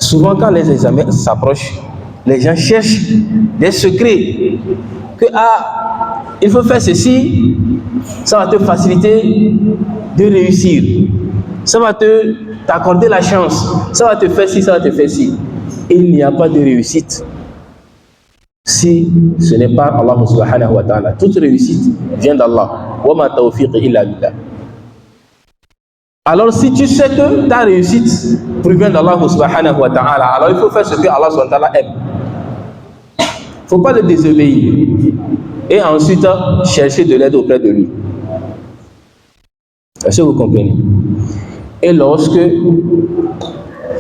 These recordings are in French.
Souvent, quand les examens s'approchent, les gens cherchent des secrets. Que, il faut faire ceci, ça va te faciliter de réussir. Ça va t'accorder la chance. Ça va te faire ci, ça va te faire ci. Il n'y a pas de réussite si ce n'est pas Allah subhanahu wa ta'ala. Toute réussite vient d'Allah. Wa ma tawfiq illa billah. Alors si tu sais que ta réussite provient d'Allah subhanahu wa ta'ala, alors il faut faire ce que Allah subhanahu wa ta'ala aime. Il ne faut pas le désobéir. Et ensuite chercher de l'aide auprès de lui. Est-ce que vous comprenez? Et lorsque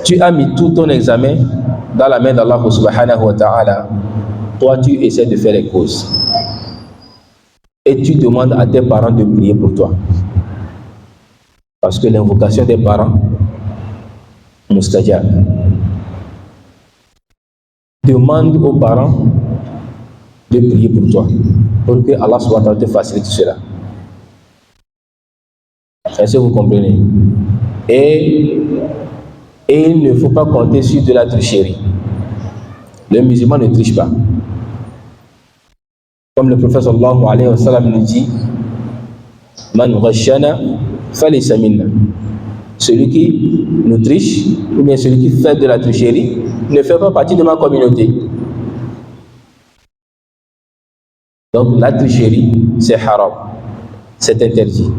tu as mis tout ton examen dans la main d'Allah subhanahu wa ta'ala, toi tu essaies de faire les causes. Et tu demandes à tes parents de prier pour toi. Parce que l'invocation des parents, mustajab. Demande aux parents de prier pour toi, pour que Allah subhanahu wa ta'ala te facilite cela. Est-ce que vous comprenez? Et il ne faut pas compter sur de la tricherie. Le musulman ne triche pas. Comme le prophète sallallahu alayhi wa sallam nous dit, Man ghashana falaysa minna. Celui qui nous triche, ou bien celui qui fait de la tricherie, ne fait pas partie de ma communauté. Donc la tricherie, c'est haram, c'est interdit.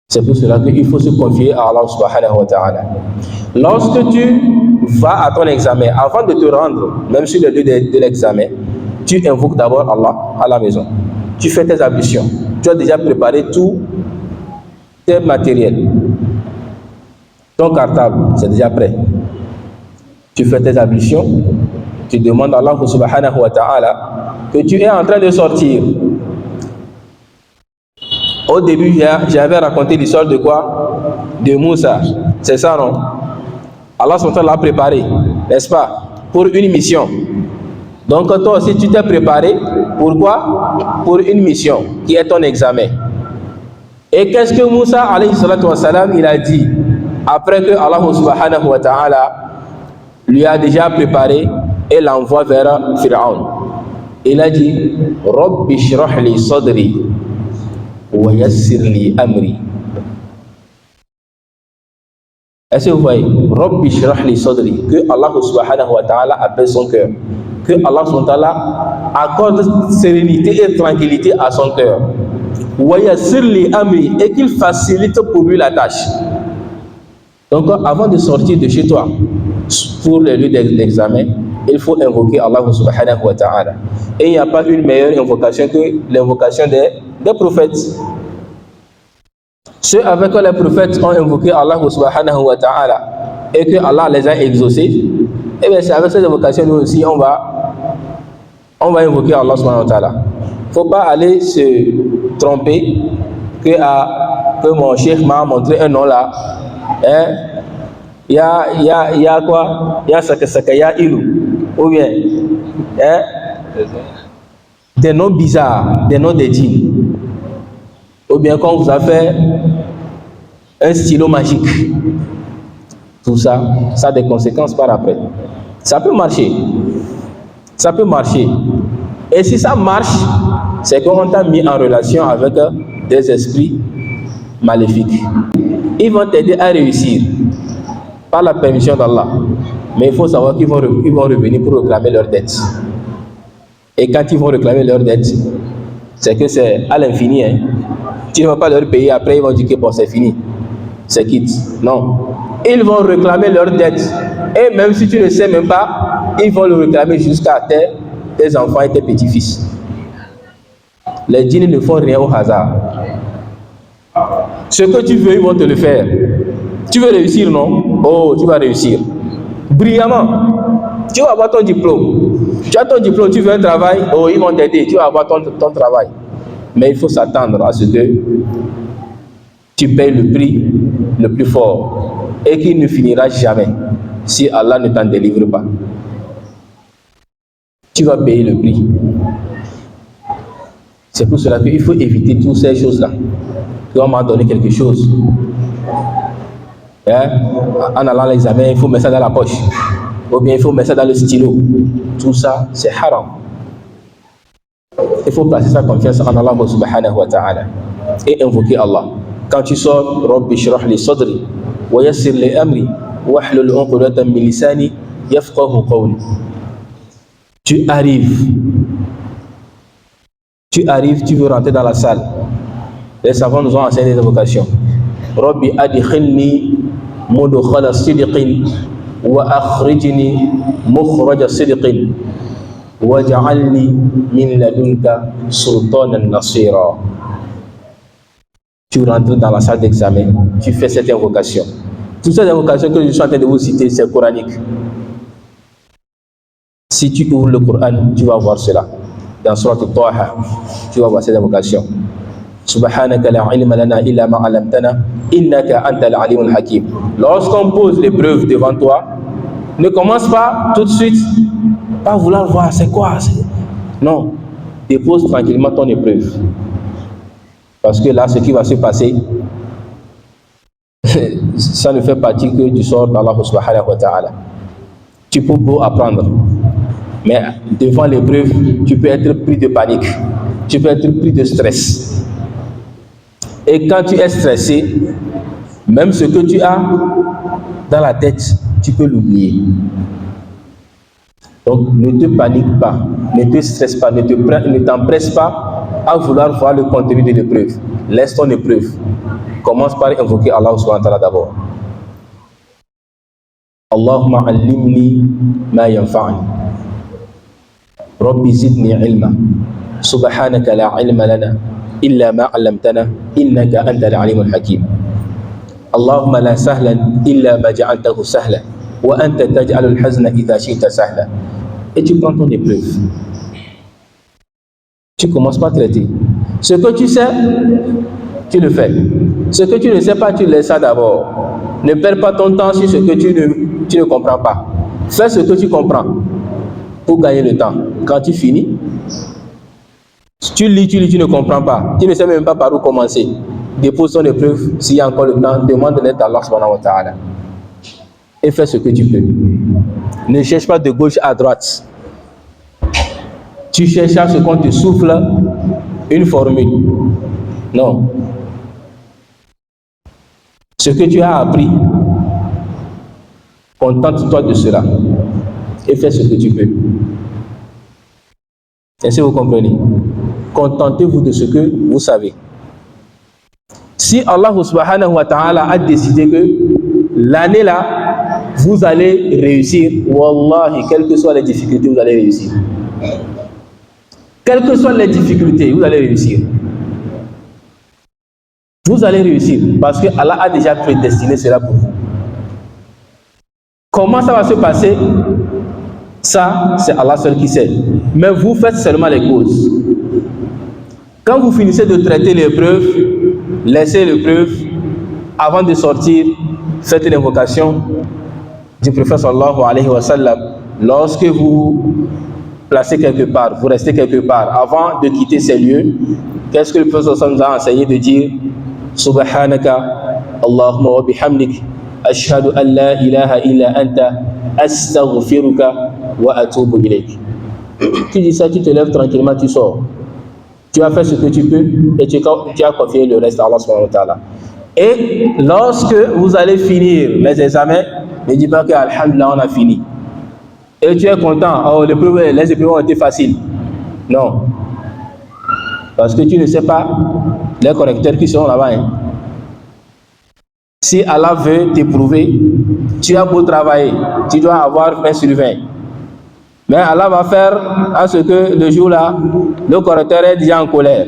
C'est pour cela qu'il faut se confier à Allah subhanahu wa ta'ala. Lorsque tu vas à ton examen, avant de te rendre, même sur le lieu de l'examen, tu invoques d'abord Allah à la maison. Tu fais tes ablutions. Tu as déjà préparé tout tes matériels. Ton cartable, c'est déjà prêt. Tu fais tes ablutions. Tu demandes à Allah subhanahu wa ta'ala que tu es en train de sortir. Au début, j'avais raconté l'histoire de quoi? De Moussa. C'est ça, non? Allah subhanahu wa ta'ala l'a préparé, n'est-ce pas? Pour une mission. Donc toi aussi, tu t'es préparé. Pourquoi? Pour une mission, qui est ton examen. Et qu'est-ce que Moussa, alayhi salatu wa salam, il a dit? Après que Allah subhanahu wa ta'ala lui a déjà préparé et l'envoie vers Pharaon. Il a dit, Rabbi shrah li sadri wa yassir li amri. Est-ce que vous voyez? Rabbi shrah li sadri, que Allah subhanahu wa ta'ala apaise son cœur, que Allah subhanahu wa ta'ala accorde sérénité et tranquillité à son cœur. Wa yassir li amri, et qu'il facilite pour lui la tâche. Donc avant de sortir de chez toi pour le lieu d'examen, il faut invoquer Allah subhanahu wa ta'ala. Et il n'y a pas une meilleure invocation que l'invocation des prophètes. Ceux avec qui les prophètes ont invoqué Allah subhanahu wa ta'ala et que Allah les a exaucés, et bien c'est avec cette invocation nous aussi on va invoquer Allah subhanahu wa ta'ala. Il ne faut pas aller se tromper que mon cheikh m'a montré un nom là. Il y a quoi? Il y a Sakaya Ilu. Ou bien des noms bizarres, des noms des djinns. Ou bien quand vous avez fait un stylo magique. Tout ça, ça a des conséquences par après. Ça peut marcher. Ça peut marcher. Et si ça marche, c'est qu'on t'a mis en relation avec des esprits maléfiques. Ils vont t'aider à réussir par la permission d'Allah. Mais il faut savoir qu'ils vont revenir pour réclamer leurs dettes. Et quand ils vont réclamer leurs dettes, c'est que c'est à l'infini. Hein. Tu ne vas pas leur payer, après ils vont dire que bon, c'est fini. C'est quitte. Non. Ils vont réclamer leurs dettes. Et même si tu ne sais même pas, ils vont le réclamer jusqu'à tes enfants et tes petits-fils. Les djinns ne font rien au hasard. Ce que tu veux, ils vont te le faire. Tu veux réussir, non? Oh, tu vas réussir. Brillamment. Tu vas avoir ton diplôme. Tu as ton diplôme, tu veux un travail. Oh, ils vont t'aider. Tu vas avoir ton travail. Mais il faut s'attendre à ce que tu payes le prix le plus fort et qu'il ne finira jamais si Allah ne t'en délivre pas. Tu vas payer le prix. C'est pour cela qu'il faut éviter toutes ces choses-là. On m'a donné quelque chose. Hein? En allant à l'examen, il faut mettre ça dans la poche. Ou bien il faut mettre ça dans le stylo. Tout ça, c'est haram. Il faut placer sa confiance en Allah subhanahu wa ta'ala et invoquer Allah. Quand tu sors, Rabbi shrah li sadri wa yassir li amri wahlul 'uqdatan min lisani yafqahu qawli. Tu arrives, tu veux rentrer dans la salle. Les savants nous ont enseigné des invocations. Rabbi adkhilni mudkhala sidqin wa akhrijni mukhraja sidqin waj'alni min ladunka sultanan nasira. Tu rentres dans la salle d'examen, tu fais cette invocation. Toutes ces invocations que je suis en train de vous citer, c'est coranique. Si tu ouvres le Coran, tu vas voir cela. Dans Surat Al-Taha, tu vas voir cette invocation. Subhanaka la ilma lana illa ma 'allamtana innaka antal alimul hakim. Lorsqu'on pose l'épreuve devant toi, ne commence pas tout de suite par vouloir voir c'est quoi. Non, dépose tranquillement ton épreuve. Parce que là, ce qui va se passer, ça ne fait partie que du sort d'Allah subhanahu wa ta'ala. Tu peux beau apprendre, mais devant l'épreuve, tu peux être pris de panique, tu peux être pris de stress. Et quand tu es stressé, même ce que tu as dans la tête, tu peux l'oublier. Donc ne te panique pas, ne te stresse pas, ne t'empresse pas à vouloir voir le contenu de l'épreuve. Laisse ton épreuve. Commence par invoquer Allah subhanahu wa ta'ala d'abord. Allahumma allimni ma yanfa'ni. Rabbi zidni ilma. Subhanaka la ilma lana illa ma 'allamtana innaka antal alimul hakim. Allahumma la sahlan illa ma ja'altahu sahlan wa anta taj'alul hazna idha shi'ta sahlan. Et tu prends ton épreuve. Tu commences par traiter. Ce que tu sais, tu le fais. Ce que tu ne sais pas, tu laisses ça d'abord. Ne perds pas ton temps sur ce que tu ne comprends pas. Fais ce que tu comprends pour gagner le temps. Quand tu finis, tu lis, tu ne comprends pas. Tu ne sais même pas par où commencer. Dépose ton épreuve. S'il y a encore le temps, demande de l'aide à Allah subhanahu wa ta'ala. Et fais ce que tu peux. Ne cherche pas de gauche à droite. Tu cherches à ce qu'on te souffle une formule. Non. Ce que tu as appris, contente-toi de cela et fais ce que tu peux. Est-ce que vous comprenez? Contentez-vous de ce que vous savez. Si Allah subhanahu wa ta'ala a décidé que l'année là, vous allez réussir, wallahi, quelles que soient les difficultés, vous allez réussir. Quelles que soient les difficultés, vous allez réussir. Vous allez réussir parce que Allah a déjà prédestiné cela pour vous. Comment ça va se passer? Ça, c'est Allah seul qui sait. Mais vous faites seulement les causes. Quand vous finissez de traiter l'épreuve, laissez l'épreuve. Avant de sortir, faites l'invocation du prophète sallallahu alayhi wa sallam. Lorsque vous placez quelque part, vous restez quelque part, avant de quitter ces lieux, qu'est-ce que le prophète sallallahu alayhi wa sallam nous a enseigné de dire? Subhanaka Allahumma wa bihamdik ashhadu an la ilaha illa anta astaghfiruka wa atubu ilayk. Tu dis ça, tu te lèves tranquillement, tu sors. Tu as fait ce que tu peux et tu as confié le reste à Allah subhanahu wa ta'ala. Et lorsque vous allez finir les examens, ne dis pas que alhamdulillah on a fini. Et tu es content, oh les épreuves ont été faciles. Non. Parce que tu ne sais pas les correcteurs qui sont là-bas. Hein. Si Allah veut t'éprouver, tu as beau travailler, tu dois avoir 20 sur 20. Mais Allah va faire à ce que le jour-là, le correcteur est déjà en colère.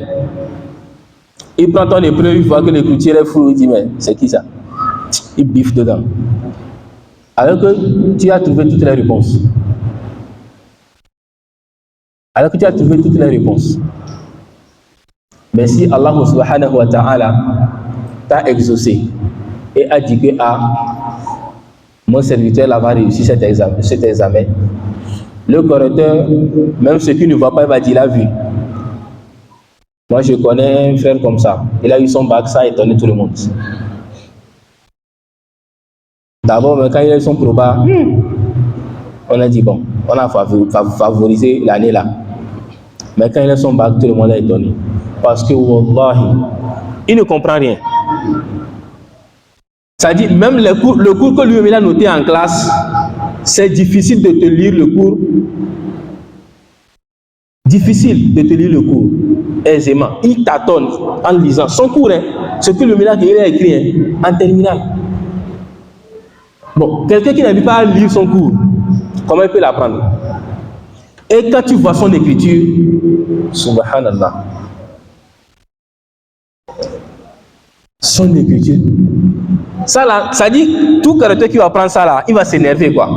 Il prend ton épreuve, il voit que le clôture est fou, il dit mais c'est qui ça? Il biffe dedans. Alors que tu as trouvé toutes les réponses. Alors que tu as trouvé toutes les réponses. Mais si Allah subhanahu wa ta'ala t'a exaucé et a dit que mon serviteur là va réussir cet examen, le correcteur, même ceux qui ne voient pas, il va dire il a vu. Moi je connais un frère comme ça, il a eu son bac, ça a étonné tout le monde. D'abord, quand ils sont probas, on a dit bon, on a favorisé l'année là. Mais quand ils sont bac, tout le monde est étonné. Parce que, wallahi, il ne comprend rien. Ça dit, même le cours que lui-même a noté en classe, c'est difficile de te lire le cours. Difficile de te lire le cours aisément. Il tâtonne en lisant son cours, hein, ce que le ménage a écrit hein, en terminale. Bon, quelqu'un qui n'arrive pas à lire son cours, comment il peut l'apprendre? Et quand tu vois son écriture, subhanallah, son écriture, ça là, ça dit, tout caractère qui va prendre ça là, il va s'énerver quoi.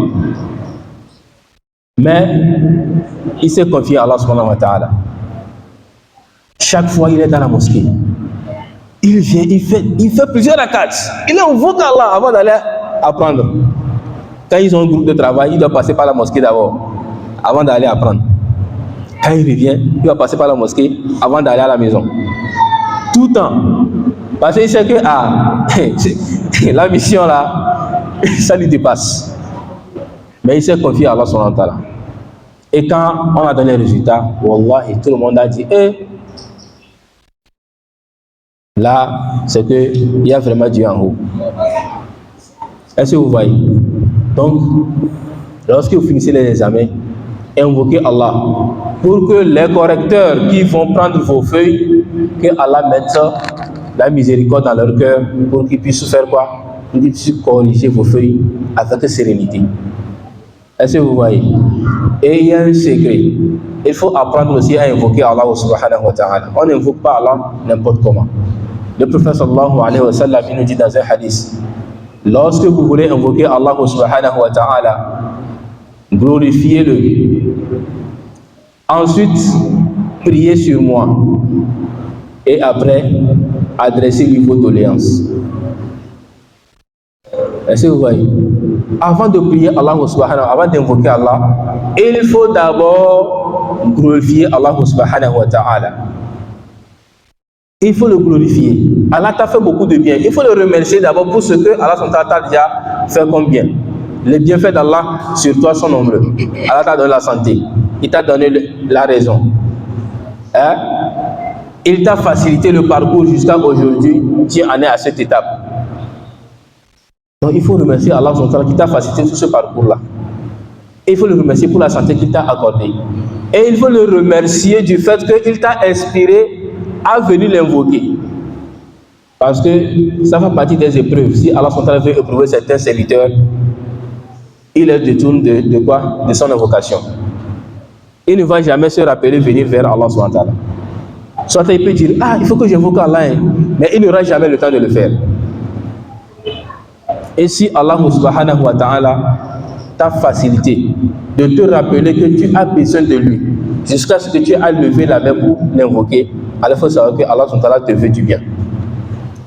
Mais il s'est confié à Allah subhanahu wa ta'ala. Chaque fois il est dans la mosquée, il vient, il fait plusieurs rakats, il invoque Allah avant d'aller apprendre. Quand ils ont un groupe de travail, il doit passer par la mosquée d'abord, avant d'aller apprendre. Quand il revient, il va passer par la mosquée avant d'aller à la maison. Tout le temps. Parce qu'il sait que la mission là, ça lui dépasse. Mais il s'est confié à Allah subhanahu wa ta'ala. Et quand on a donné le résultat, wallahi, tout le monde a dit, là, c'est qu'il y a vraiment Dieu en haut. Est-ce que vous voyez? Donc, lorsque vous finissez les examens, invoquez Allah pour que les correcteurs qui vont prendre vos feuilles, que Allah mette la miséricorde dans leur cœur pour qu'ils puissent faire quoi? Pour qu'ils puissent corriger vos feuilles avec sérénité. Est-ce que vous voyez? Et il y a un secret. Il faut apprendre aussi à invoquer Allah subhanahu wa ta'ala. On n'invoque pas Allah n'importe comment. Le prophète sallallahu alayhi wa sallam nous dit dans un hadith, lorsque vous voulez invoquer Allah subhanahu wa ta'ala, glorifiez-le. Ensuite, priez sur moi. Et après, adressez-lui vos doléances. Est-ce que vous voyez? Avant de prier Allah subhanahu, avant d'invoquer Allah, il faut d'abord glorifier Allah subhanahu wa ta'ala. Il faut le glorifier. Allah t'a fait beaucoup de bien. Il faut le remercier d'abord pour ce que Allah t'a déjà fait comme bien. Les bienfaits d'Allah sur toi sont nombreux. Allah t'a donné la santé. Il t'a donné la raison. Hein? Il t'a facilité le parcours jusqu'à aujourd'hui. Tu en es à cette étape. Donc il faut remercier Allah qui t'a facilité tout ce parcours-là. Il faut le remercier pour la santé qu'il t'a accordée. Et il faut le remercier du fait qu'il t'a inspiré à venir l'invoquer. Parce que ça fait partie des épreuves. Si Allah veut éprouver certains serviteurs, il les détourne de quoi? De son invocation. Il ne va jamais se rappeler venir vers Allah subhanahu wa ta'ala. Soit il peut dire, il faut que j'invoque Allah, mais il n'aura jamais le temps de le faire. Et si Allah subhanahu wa ta'ala t'a facilité de te rappeler que tu as besoin de lui, jusqu'à ce que tu aies levé la main pour l'invoquer, alors il faut savoir que Allah subhanahu wa ta'ala te veut du bien.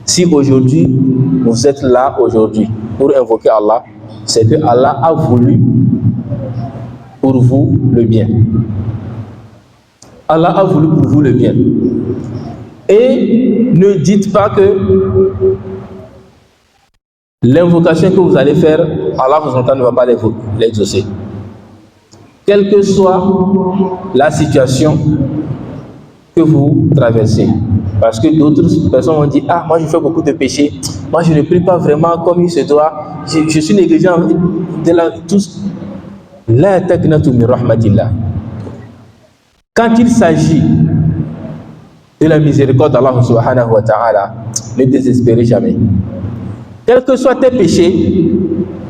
Si aujourd'hui, vous êtes là aujourd'hui pour invoquer Allah, c'est que Allah a voulu pour vous le bien. Allah a voulu pour vous le bien. Et ne dites pas que l'invocation que vous allez faire, Allah ne va pas l'exaucer. Quelle que soit la situation que vous traversez. Parce que d'autres personnes vont dire, moi je fais beaucoup de péchés, moi je ne prie pas vraiment comme il se doit, je suis négligent de tous. La taqnatu min rahmatillah. Quand il s'agit de la miséricorde d'Allah subhanahu wa ta'ala, ne désespérez jamais. Quels que soient tes péchés,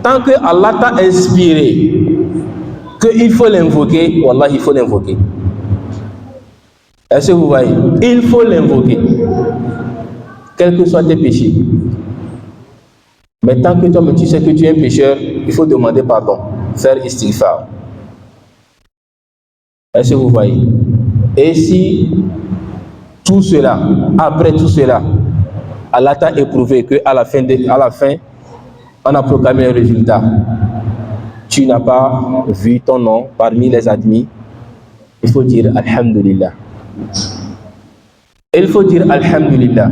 tant que Allah t'a inspiré qu'il faut l'invoquer, wallah, il faut l'invoquer. Est-ce que vous voyez? Il faut l'invoquer. Quels que soient tes péchés. Mais tant que toi tu sais que tu es un pécheur, il faut demander pardon, faire istighfar. Est-ce que vous voyez? Et si tout cela, après tout cela, Allah t'a éprouvé qu'à la fin, on a proclamé un résultat, tu n'as pas vu ton nom parmi les admis, il faut dire Alhamdulillah. Il faut dire Alhamdulillah,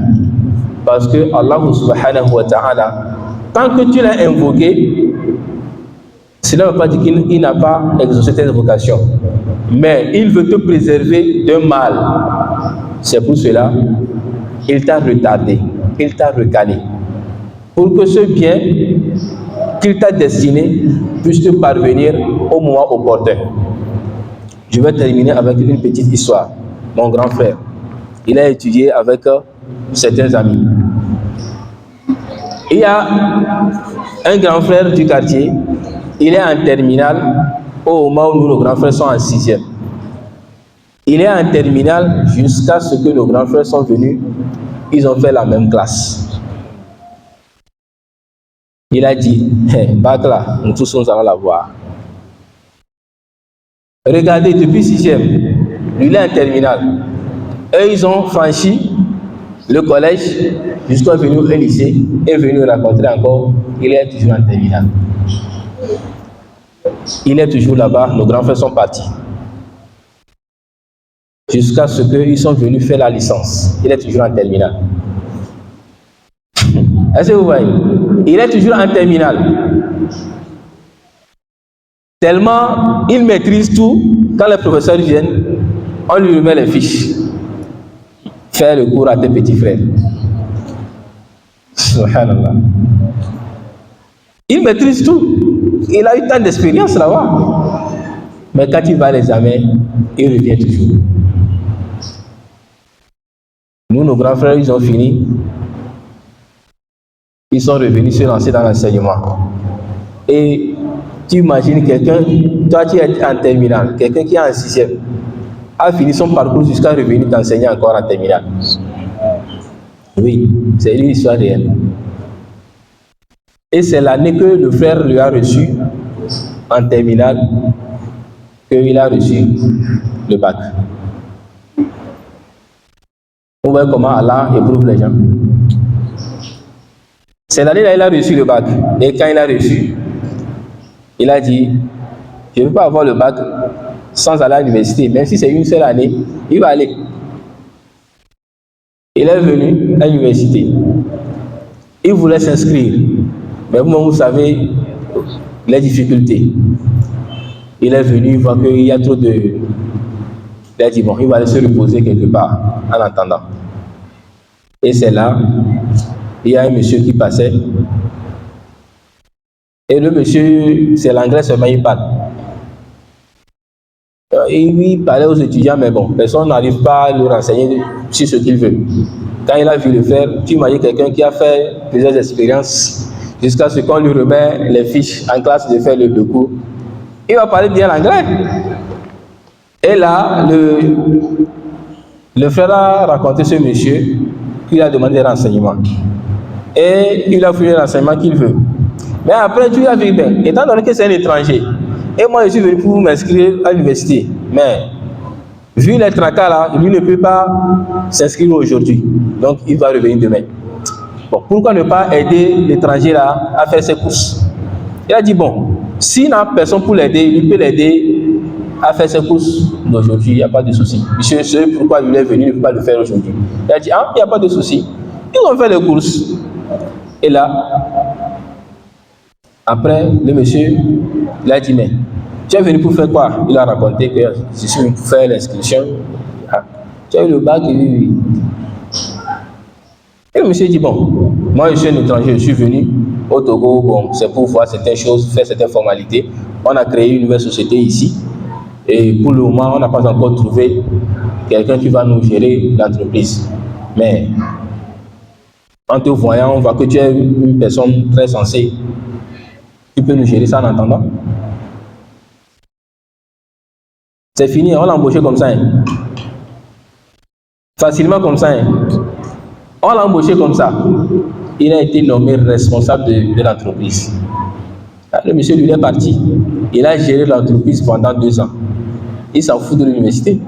parce que Allah subhanahu wa ta'ala Tant que tu l'as invoqué, cela ne veut pas dire qu'il n'a pas exaucé tes invocations. Mais il veut te préserver d'un mal. C'est pour cela qu'il t'a retardé, qu'il t'a recalé. Pour que ce bien qu'il t'a destiné puisse te parvenir au moment opportun. Je vais terminer avec une petite histoire. Mon grand frère, il a étudié avec certains amis. Il y a un grand frère du quartier, il est en terminale au moment où nos grands frères sont en 6e. Il est en terminale jusqu'à ce que nos grands frères sont venus, ils ont fait la même classe. Il a dit, hey, bac là, nous tous nous allons la voir. Regardez, depuis 6e, lui il est en terminale. Eux, ils ont franchi le collège jusqu'à venir au lycée et venir rencontrer encore, il est toujours en terminale. Il est toujours là-bas, nos grands frères sont partis. Jusqu'à ce qu'ils sont venus faire la licence. Il est toujours en terminale. Est-ce que vous voyez? Il est toujours en terminale. Tellement il maîtrise tout, quand les professeurs viennent, on lui remet les fiches. Faire le cours à tes petits frères. Subhanallah. Il maîtrise tout. Il a eu tant d'expérience là-bas. Mais quand il va à l'examen, il revient toujours. Nous, nos grands frères, ils ont fini. Ils sont revenus se lancer dans l'enseignement. Et tu imagines quelqu'un, toi qui es en terminale, quelqu'un qui est en 6e, a fini son parcours jusqu'à revenir t'enseigner encore en terminale. Oui, c'est une histoire réelle. Et c'est l'année que le frère lui a reçu en terminale qu'il a reçu le bac. Vous voyez comment Allah éprouve les gens. C'est l'année-là il a reçu le bac. Et quand il a reçu, il a dit, je ne veux pas avoir le bac sans aller à l'université. Même si c'est une seule année, il va aller. Il est venu à l'université. Il voulait s'inscrire. Mais vous savez les difficultés. Il est venu, il voit qu'il y a trop de... Il a dit, bon, il va aller se reposer quelque part en attendant. Et c'est là, il y a un monsieur qui passait. Et le monsieur, c'est l'anglais seulement, il parle. Il parlait aux étudiants, mais bon, personne n'arrive pas à lui renseigner sur ce qu'il veut. Quand il a vu le faire, tu imagines quelqu'un qui a fait plusieurs expériences jusqu'à ce qu'on lui remet les fiches en classe de faire le cours. Il va parler bien l'anglais. Et là, le frère a raconté ce monsieur qui a demandé des renseignements. Et il a fait les renseignements qu'il veut. Mais après, tu as vu, ben, étant donné que c'est un étranger, et moi je suis venu pour m'inscrire à l'université, mais vu les tracas là, lui ne peut pas s'inscrire aujourd'hui. Donc il va revenir demain. Bon, pourquoi ne pas aider l'étranger là à faire ses courses? Il a dit, bon, s'il n'a personne pour l'aider, il peut l'aider à faire ses courses d'aujourd'hui, il n'y a pas de souci. Monsieur, c'est pourquoi il est venu, il ne peut pas le faire aujourd'hui. Il a dit, ah, il n'y a pas de souci. Ils ont fait les courses. Et là, après, le monsieur, il a dit, mais tu es venu pour faire quoi? Il a raconté que je suis venu pour faire l'inscription. Ah, tu as eu le bac? Oui. Et le monsieur dit, bon, moi je suis un étranger, je suis venu au Togo, bon, c'est pour voir certaines choses, faire certaines formalités. On a créé une nouvelle société ici. Et pour le moment, on n'a pas encore trouvé quelqu'un qui va nous gérer l'entreprise. Mais en te voyant, on voit que tu es une personne très sensée. Tu peux nous gérer ça en attendant. C'est fini, on l'a embauché comme ça. Hein. Facilement comme ça. Hein. On l'a embauché comme ça. Il a été nommé responsable de l'entreprise. Le monsieur, lui, est parti. Il a géré l'entreprise pendant 2 ans. Il s'en fout de l'université.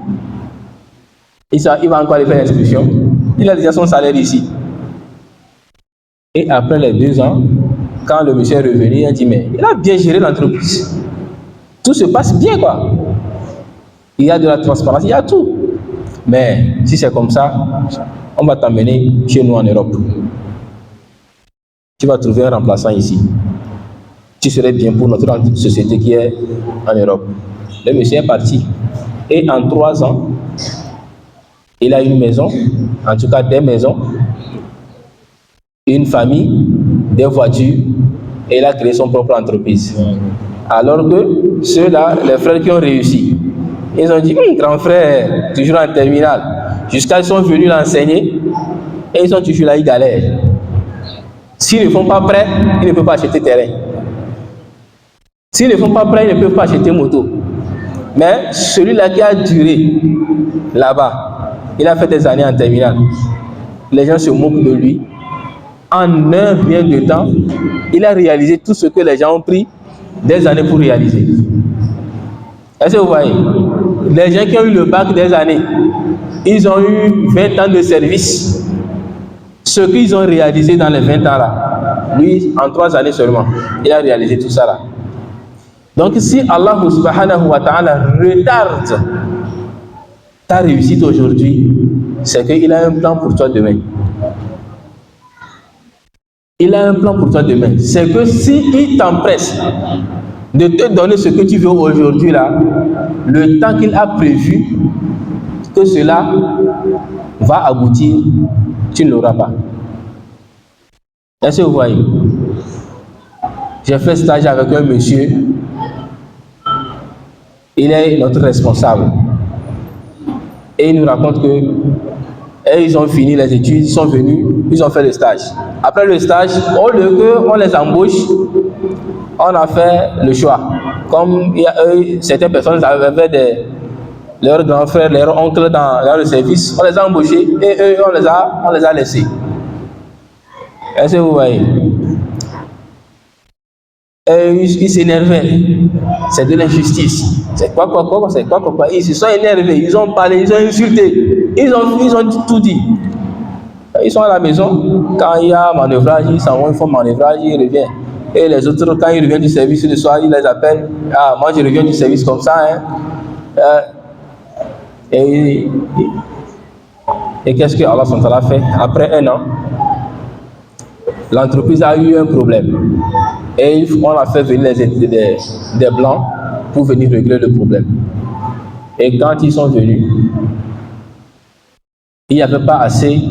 Il va encore aller faire l'inscription. Il a déjà son salaire ici. Et après les 2 ans, quand le monsieur est revenu, il a dit, mais il a bien géré l'entreprise. Tout se passe bien, quoi. Il y a de la transparence, il y a tout. Mais si c'est comme ça, on va t'emmener chez nous en Europe. tu vas trouver un remplaçant ici. Tu serais bien pour notre société qui est en Europe. Le monsieur est parti. Et en 3 ans, il a une maison, en tout cas des maisons, une famille, des voitures, et il a créé son propre entreprise. Alors que ceux-là, les frères qui ont réussi, ils ont dit, grand frère, toujours en terminale, jusqu'à ils sont venus l'enseigner, et ils sont toujours là, ils galèrent. S'ils ne font pas prêt, ils ne peuvent pas acheter terrain. S'ils ne font pas prêt, ils ne peuvent pas acheter moto. Mais celui-là qui a duré là-bas, il a fait des années en terminale. Les gens se moquent de lui. En un rien de temps, il a réalisé tout ce que les gens ont pris des années pour réaliser. Est-ce que vous voyez? Les gens qui ont eu le bac des années, ils ont eu 20 ans de service. Ce qu'ils ont réalisé dans les 20 ans là, lui, en 3 années seulement, il a réalisé tout ça là. Donc si Allah subhanahu wa ta'ala retarde ta réussite aujourd'hui, c'est qu'il a un plan pour toi demain. Il a un plan pour toi demain. C'est que s'il t'empresse de te donner ce que tu veux aujourd'hui là, le temps qu'il a prévu que cela va aboutir, tu ne l'auras pas. Est-ce que vous voyez? J'ai fait stage avec un monsieur. Il est notre responsable. Et il nous raconte que ils ont fini les études, ils sont venus, ils ont fait le stage. Après le stage, au lieu qu'on les embauche, on a fait le choix. Comme certaines personnes avaient leurs grands frères, leurs oncles dans le service, on les a embauchés et eux, on les a laissés. Est-ce que vous voyez? Ils s'énervaient. C'est de l'injustice. C'est quoi? Ils se sont énervés, ils ont parlé, ils ont insulté, ils ont tout dit. Ils sont à la maison, quand il y a manœuvrage, ils s'en vont, ils font manœuvrage, ils reviennent. Et les autres, quand ils reviennent du service le soir, ils les appellent. Ah, moi je reviens du service comme ça. Et qu'est-ce que Allah a fait? Après 1 an, l'entreprise a eu un problème. Et on a fait venir des blancs pour venir régler le problème. Et quand ils sont venus, il n'y avait pas assez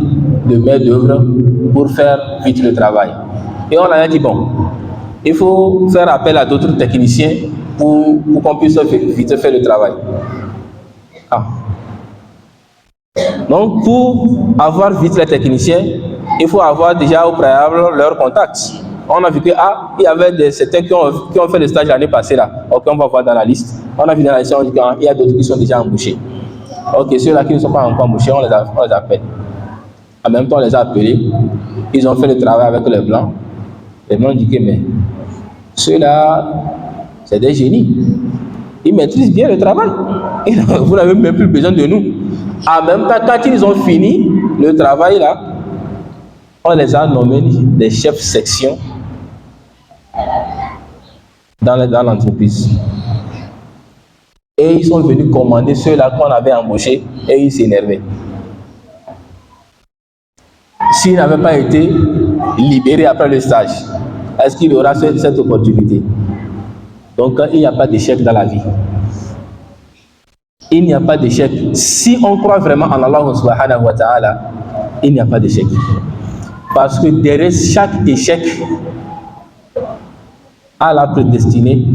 de main-d'œuvre pour faire vite le travail. Et on a dit, bon, il faut faire appel à d'autres techniciens pour qu'on puisse vite faire le travail. Ah. Donc, pour avoir vite les techniciens, il faut avoir déjà au préalable leur contact. On a vu que il y avait certains qui ont fait le stage l'année passée là. Ok, on va voir dans la liste. On a vu dans la liste, on dit qu'il y a d'autres qui sont déjà embauchés. Ok, ceux-là qui ne sont pas encore embauchés, on les appelle. En même temps, on les a appelés. Ils ont fait le travail avec les blancs. Les blancs disent que mais ceux-là, c'est des génies. Ils maîtrisent bien le travail. Et vous n'avez même plus besoin de nous. En même temps, quand ils ont fini le travail là, on les a nommés des chefs section dans l'entreprise. Et ils sont venus commander ceux-là qu'on avait embauchés et ils s'énervaient. S'ils n'avaient pas été libérés après le stage, est-ce qu'il y aura cette opportunité? Donc il n'y a pas d'échec dans la vie. Il n'y a pas d'échec. Si on croit vraiment en Allah subhanahu wa ta'ala, il n'y a pas d'échec. Parce que derrière chaque échec a la prédestinée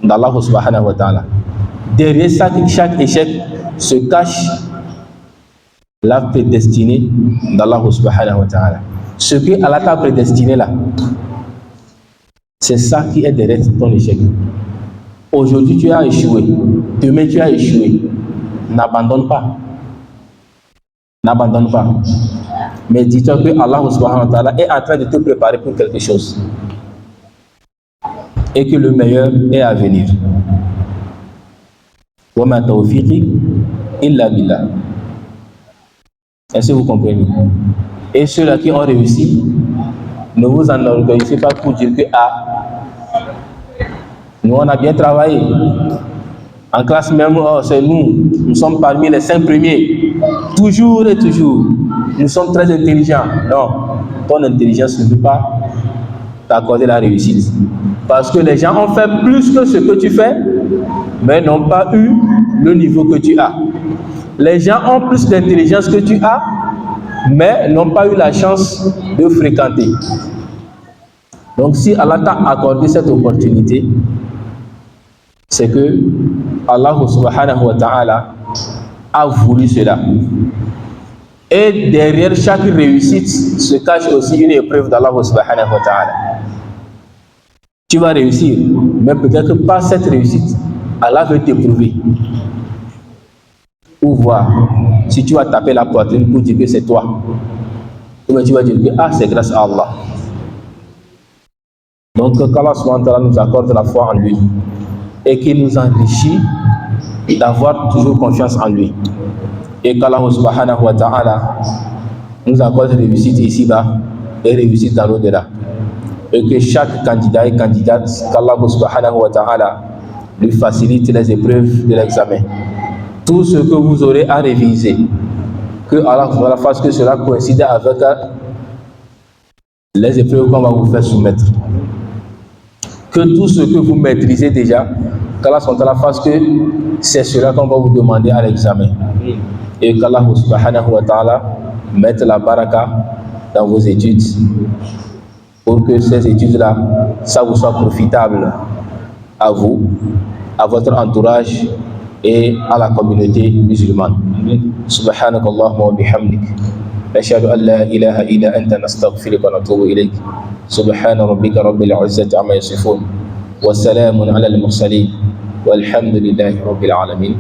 d'Allah subhanahu wa ta'ala. Derrière chaque échec se cache la prédestinée d'Allah subhanahu wa ta'ala. Ce que Allah t'a prédestiné là, c'est ça qui est derrière ton échec. Aujourd'hui tu as échoué, demain tu as échoué. N'abandonne pas. N'abandonne pas. Mais dis-toi que Allah subhanahu wa ta'ala est en train de te préparer pour quelque chose. Et que le meilleur est à venir. Wa ma tawfiqi illa billah. Est-ce que vous comprenez? Et ceux-là qui ont réussi, ne vous enorgueillissez pas pour dire que nous on a bien travaillé. En classe même, c'est nous sommes parmi les 5 premiers. Toujours et toujours. Nous sommes très intelligents. Non, ton intelligence ne peut pas t'accorder la réussite. Parce que les gens ont fait plus que ce que tu fais, mais n'ont pas eu le niveau que tu as. Les gens ont plus d'intelligence que tu as, mais n'ont pas eu la chance de fréquenter. Donc si Allah t'a accordé cette opportunité, c'est que Allah subhanahu wa ta'ala a voulu cela. Et derrière chaque réussite se cache aussi une épreuve d'Allah subhanahu wa ta'ala. Tu vas réussir, mais peut-être pas cette réussite. Allah veut t'éprouver. Ou voir si tu vas taper la poitrine pour dire que c'est toi. Ou bien tu vas dire que c'est grâce à Allah. Donc qu'Allah subhanahu wa ta'ala nous accorde la foi en lui et qu'il nous enrichit d'avoir toujours confiance en lui. Et qu'Allah subhanahu wa ta'ala nous accorde réussite ici-bas et réussite dans l'au-delà. Et que chaque candidat et candidate, qu'Allah subhanahu wa ta'ala lui facilite les épreuves de l'examen. Tout ce que vous aurez à réviser, que Allah fasse que cela coïncide avec les épreuves qu'on va vous faire soumettre. Que tout ce que vous maîtrisez déjà, qu'Allah fasse que c'est cela qu'on va vous demander à l'examen. Et qu'Allah subhanahu wa ta'ala mette la baraka dans vos études pour que ces études-là, ça vous soit profitable à vous, à votre entourage et à la communauté musulmane. Subhanak Allahumma wa bihamdik. Nashhadu an la ilaha illa anta nastaghfiruka wa natubu ilayk. Subhana rabbika rabbil izzati amma yasifun. Wa salamun ala al-mursalin. Walhamdulillahi rabbil alamin.